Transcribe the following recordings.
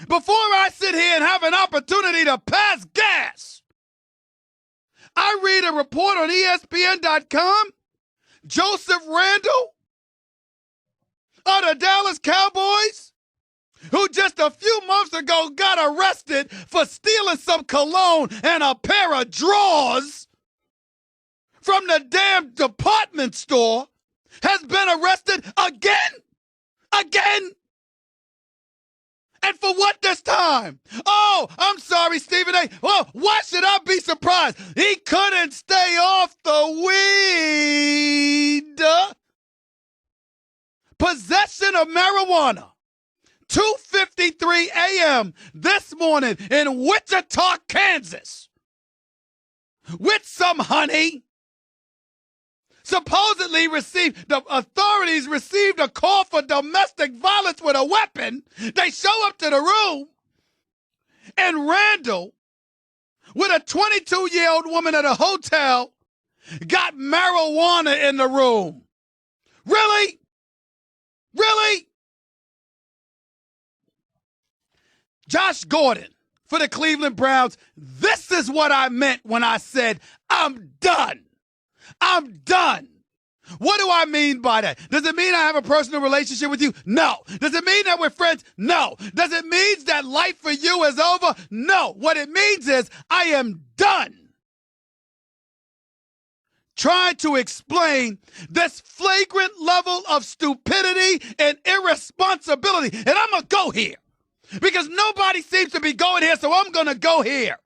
before I sit here and have an opportunity to pass gas, I read a report on ESPN.com. Joseph Randle of the Dallas Cowboys, who just a few months ago got arrested for stealing some cologne and a pair of drawers from the damn department store, has been arrested again? Again? And for what this time? Oh, I'm sorry, Stephen A. Well, why should I be surprised? He couldn't stay off the weed. Possession of marijuana. 2:53 a.m. this morning in Wichita, Kansas. With some honey. Supposedly the authorities received a call for domestic violence with a weapon. They show up to the room, and Randall, with a 22-year-old woman at a hotel, got marijuana in the room. Really? Really? Josh Gordon for the Cleveland Browns. This is what I meant when I said, I'm done. I'm done. What do I mean by that? Does it mean I have a personal relationship with you? No. Does it mean that we're friends? No. Does it mean that life for you is over? No. What it means is I am done trying to explain this flagrant level of stupidity and irresponsibility. And I'm going to go here because nobody seems to be going here, so I'm going to go here.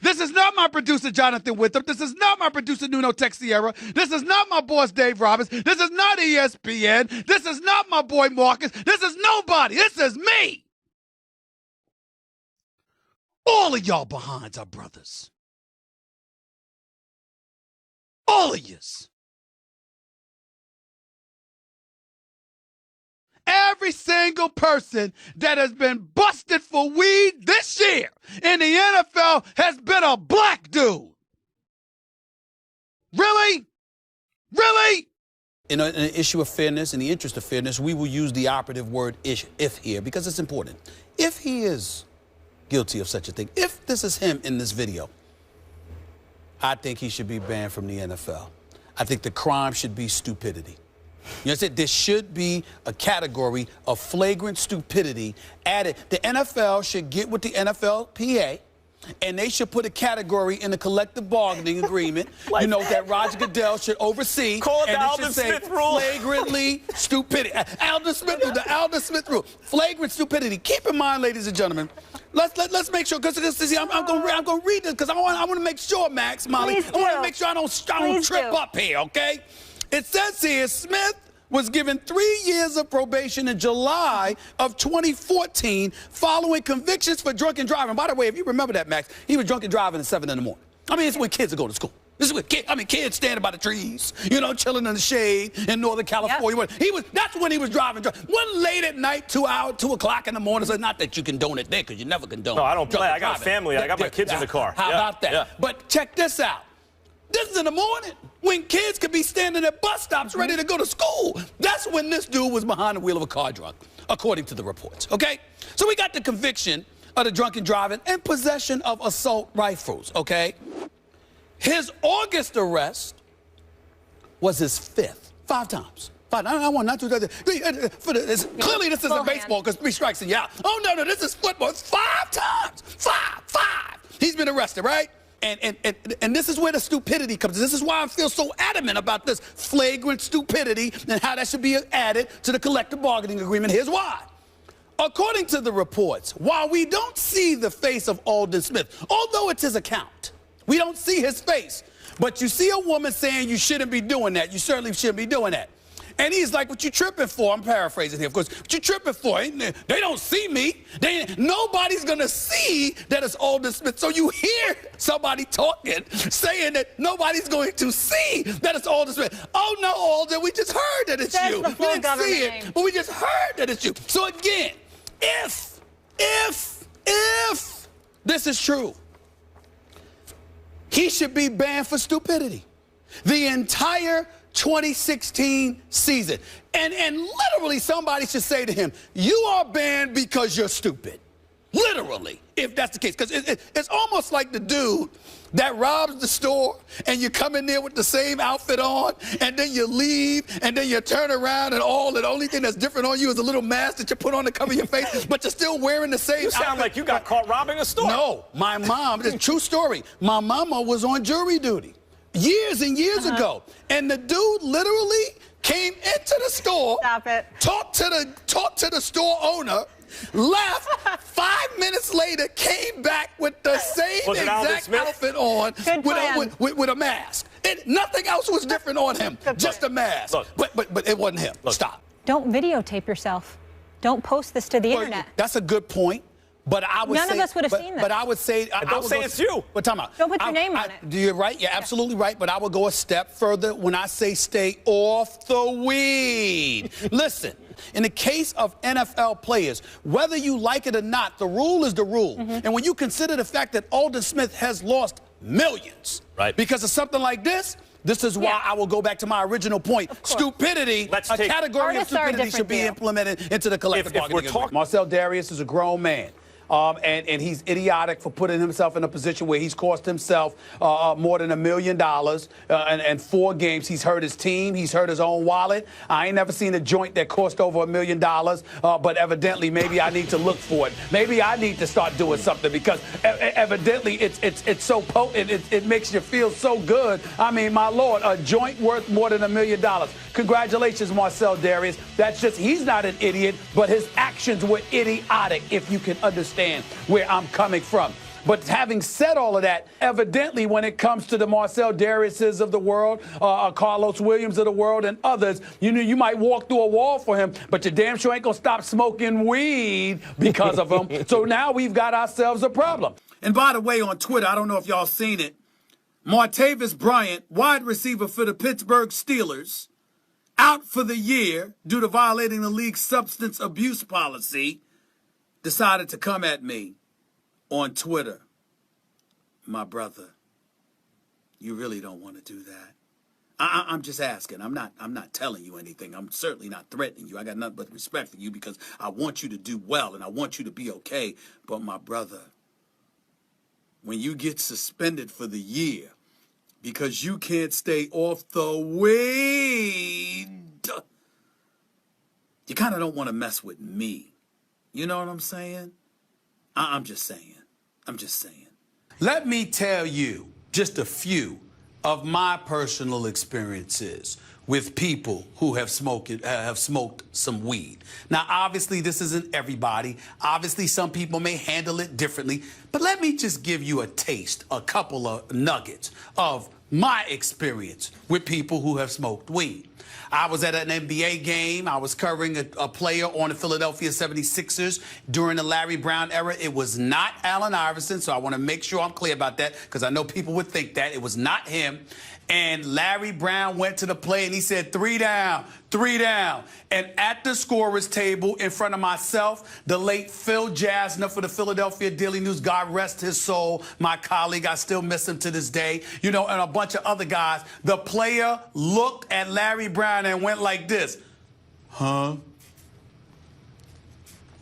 This is not my producer, Jonathan Winthrop. This is not my producer, Nuno Texiera. This is not my boss, Dave Roberts. This is not ESPN. This is not my boy, Marcus. This is nobody. This is me. All of y'all behinds are brothers. All of yous. Every single person that has been busted for weed this year in the NFL has been a black dude. Really? Really? In an issue of fairness, in the interest of fairness, we will use the operative word if here because it's important. If he is guilty of such a thing, if this is him in this video, I think he should be banned from the NFL. I think the crime should be stupidity. You know, there should be a category of flagrant stupidity added. The NFL should get with the NFLPA, and they should put a category in the collective bargaining agreement, you know, that Roger Goodell should oversee. Call it and the Alden Smith rule. Flagrantly stupidity. Alden Smith rule, the Alden Smith rule. Flagrant stupidity. Keep in mind, ladies and gentlemen, let's make sure, because I'm going to read this, because I want to make sure, Max, Molly, I want to make sure I don't trip up here, okay? It says here, Smith was given 3 years of probation in July of 2014 following convictions for drunken driving. By the way, if you remember that, Max, he was drunken driving at 7 in the morning. I mean, it's when kids go to school. This is what kids standing by the trees, you know, chilling in the shade in Northern California. Yep. That's when he was driving. One late at night, 2 o'clock in the morning. So not that you condone it there, because you never condone. No, I don't play. I got driving. a family. I got my kids in the car. How about that? Yeah. But check this out. This is in the morning when kids could be standing at bus stops ready to go to school. That's when this dude was behind the wheel of a car drunk, according to the reports, okay? So we got the conviction of the drunken driving and possession of assault rifles, okay? His August arrest was his 5th. 5 times. 5. Not 1, not 2, 3. Clearly this isn't baseball because 3 strikes and you out. Oh, no, this is football. It's 5 times. 5. He's been arrested, right? And this is where the stupidity comes. This is why I feel so adamant about this flagrant stupidity and how that should be added to the collective bargaining agreement. Here's why. According to the reports, while we don't see the face of Alden Smith, although it's his account, we don't see his face, but you see a woman saying you shouldn't be doing that. You certainly shouldn't be doing that. And he's like, what you tripping for? I'm paraphrasing here, of course. What you tripping for? They don't see me. Nobody's going to see that it's Alden Smith. So you hear somebody talking, saying that nobody's going to see that it's Alden Smith. Oh, no, Alden, we just heard that it's you. We didn't see it, but we just heard that it's you. So again, if this is true, he should be banned for stupidity. The entire 2016 season. And literally somebody should say to him, you are banned because you're stupid. Literally, if that's the case. Because it's almost like the dude that robs the store and you come in there with the same outfit on and then you leave and then you turn around and the only thing that's different on you is a little mask that you put on to cover your face, but you're still wearing the same outfit. You sound like you got caught robbing a store. No, my mom, it's a true story. My mama was on jury duty years and years ago. And the dude literally came into the store, talked to the store owner, left, 5 minutes later, came back with the same exact outfit on with a mask. And nothing else was different on him, just a mask. Look, but it wasn't him. Stop. Don't videotape yourself. Don't post this to the internet. That's a good point. But I would None of us would have seen this. But I would say... Don't say it's you. But time out. Don't put your name on it. You're right. You're absolutely right. But I would go a step further when I say stay off the weed. Listen, in the case of NFL players, whether you like it or not, the rule is the rule. And when you consider the fact that Alden Smith has lost millions because of something like this, this is why I will go back to my original point. Stupidity, a category of stupidity should be implemented into the collective bargaining agreement. Marcel Darius is a grown man. And he's idiotic for putting himself in a position where he's cost himself more than $1 million and 4 games. He's hurt his team. He's hurt his own wallet. I ain't never seen a joint that cost over $1 million, but evidently maybe I need to look for it. Maybe I need to start doing something because evidently it's so potent. It makes you feel so good. I mean, my Lord, a joint worth more than $1 million. Congratulations, Marcel Darius. That's just, he's not an idiot, but his actions were idiotic, if you can understand where I'm coming from. But having said all of that, evidently when it comes to the Marcel Dariuses of the world, Carlos Williams of the world, and others, you might walk through a wall for him, but you damn sure ain't gonna stop smoking weed because of him. So now we've got ourselves a problem. And by the way, on Twitter, I don't know if y'all seen it, Martavis Bryant, wide receiver for the Pittsburgh Steelers, out for the year due to violating the league's substance abuse policy, decided to come at me on Twitter. My brother, you really don't want to do that. I'm just asking. I'm not telling you anything. I'm certainly not threatening you. I got nothing but respect for you because I want you to do well and I want you to be okay. But my brother, when you get suspended for the year because you can't stay off the weed, you kind of don't want to mess with me. You know what I'm saying? I'm just saying. I'm just saying. Let me tell you just a few of my personal experiences with people who have smoked some weed. Now, obviously, this isn't everybody. Obviously, some people may handle it differently. But let me just give you a taste, a couple of nuggets of my experience with people who have smoked weed. I was at an NBA game. I was covering a player on the Philadelphia 76ers during the Larry Brown era. It was not Allen Iverson, so I want to make sure I'm clear about that because I know people would think that. It was not him. And Larry Brown went to the play and he said, 3 down, 3 down. And at the scorer's table in front of myself, the late Phil Jasner for the Philadelphia Daily News, God rest his soul, my colleague, I still miss him to this day, and a bunch of other guys. The player looked at Larry Brown and went like this, huh?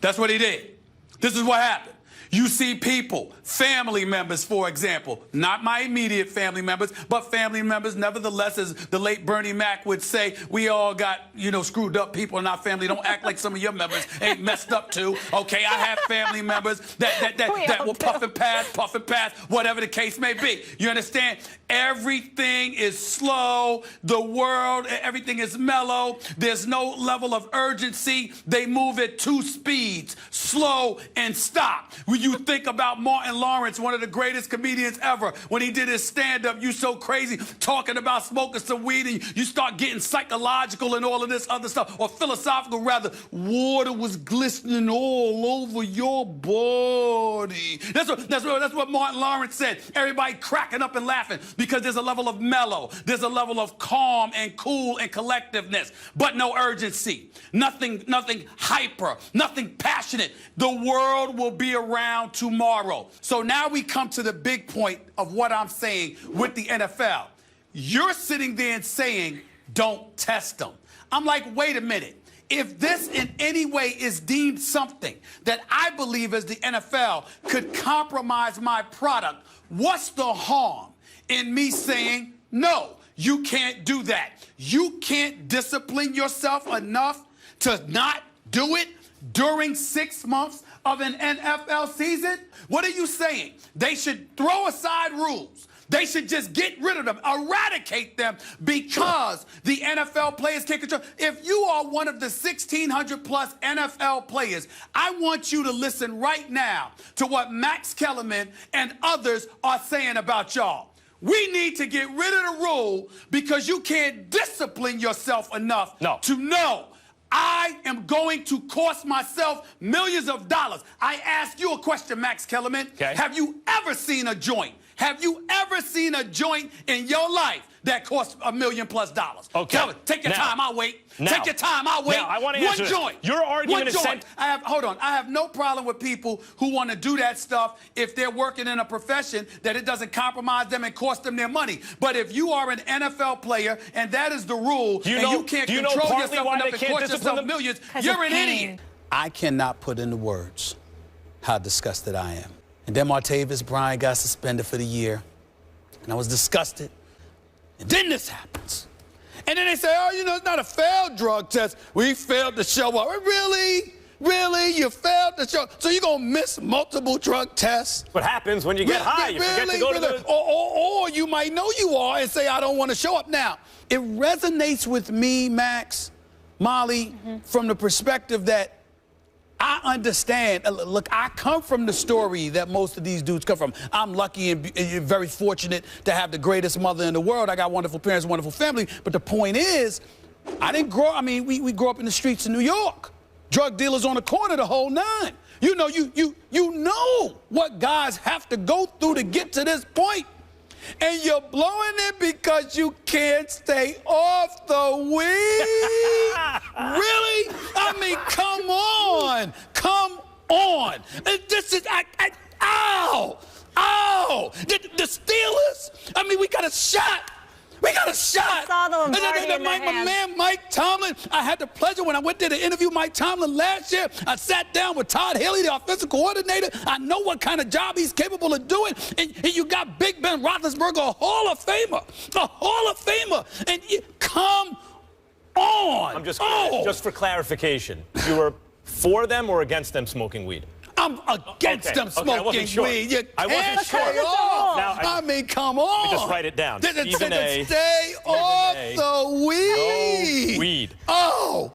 That's what he did. This is what happened. You see people, family members, for example, not my immediate family members, but family members, nevertheless, as the late Bernie Mac would say, we all got, screwed up people in our family. Don't act like some of your members ain't messed up too. Okay, I have family members that will puff and pass, whatever the case may be. You understand? Everything is slow. The world, everything is mellow. There's no level of urgency. They move at 2 speeds, slow and stop. When you think about Martin Lawrence, one of the greatest comedians ever, when he did his stand-up, you so crazy, talking about smoking some weed, and you start getting psychological and all of this other stuff, or philosophical rather. Water was glistening all over your body. That's what Martin Lawrence said. Everybody cracking up and laughing because there's a level of mellow, there's a level of calm and cool and collectiveness, but no urgency. Nothing hyper, nothing passionate. The world will be around tomorrow. So now we come to the big point of what I'm saying with the NFL. You're sitting there and saying, don't test them. I'm like, wait a minute. If this in any way is deemed something that I believe as the NFL could compromise my product, what's the harm in me saying, no, you can't do that? You can't discipline yourself enough to not do it during 6 months of an NFL season? What are you saying? They should throw aside rules. They should just get rid of them, eradicate them, because the NFL players can't control. If you are one of the 1,600 plus NFL players, I want you to listen right now to what Max Kellerman and others are saying about y'all. We need to get rid of the rule because you can't discipline yourself enough to know I am going to cost myself millions of dollars. I ask you a question, Max Kellerman. Okay. Have you ever seen a joint? Have you ever seen a joint in your life that costs $1 million+? Okay. Kelvin, take your time. I'll wait. Now, take your time. I'll wait. Now, I want to One answer joint. Your argument One is joint. Hold on. I have no problem with people who want to do that stuff if they're working in a profession that it doesn't compromise them and cost them their money. But if you are an NFL player and that is the rule, you can't control yourself enough and cost yourself millions, you're an idiot. I cannot put into words how disgusted I am. And then Martavis Bryant got suspended for the year. And I was disgusted. And then this happens. And then they say, oh, you know, it's not a failed drug test. We failed to show up. Really? Really? You failed to show up? So you're going to miss multiple drug tests? What happens when you get high? You forget to go to the... Or you might know you are and say, I don't want to show up. Now, it resonates with me, Max, Molly, from the perspective that I understand. Look, I come from the story that most of these dudes come from. I'm lucky and very fortunate to have the greatest mother in the world. I got wonderful parents, wonderful family. But the point is, I didn't grow, we grew up in the streets of New York. Drug dealers on the corner, the whole nine. You know, you know what guys have to go through to get to this point. And you're blowing it because you can't stay off the weed? Really? I mean, come on. Come on. This is, ow. The Steelers, I mean, we got a shot. We got a shot. I saw the Lombardi in my man Mike Tomlin, I had the pleasure when I went there to interview Mike Tomlin last year. I sat down with Todd Haley, the offensive coordinator. I know what kind of job he's capable of doing. And you got Big Ben Roethlisberger, a Hall of Famer. A Hall of Famer. And come on. I'm just for clarification, you were for them or against them smoking weed? I'm against them smoking weed. You I wasn't can't sure. stay off. Now, I mean, come on. Let me just write it down. Stay off the weed. No weed. Oh.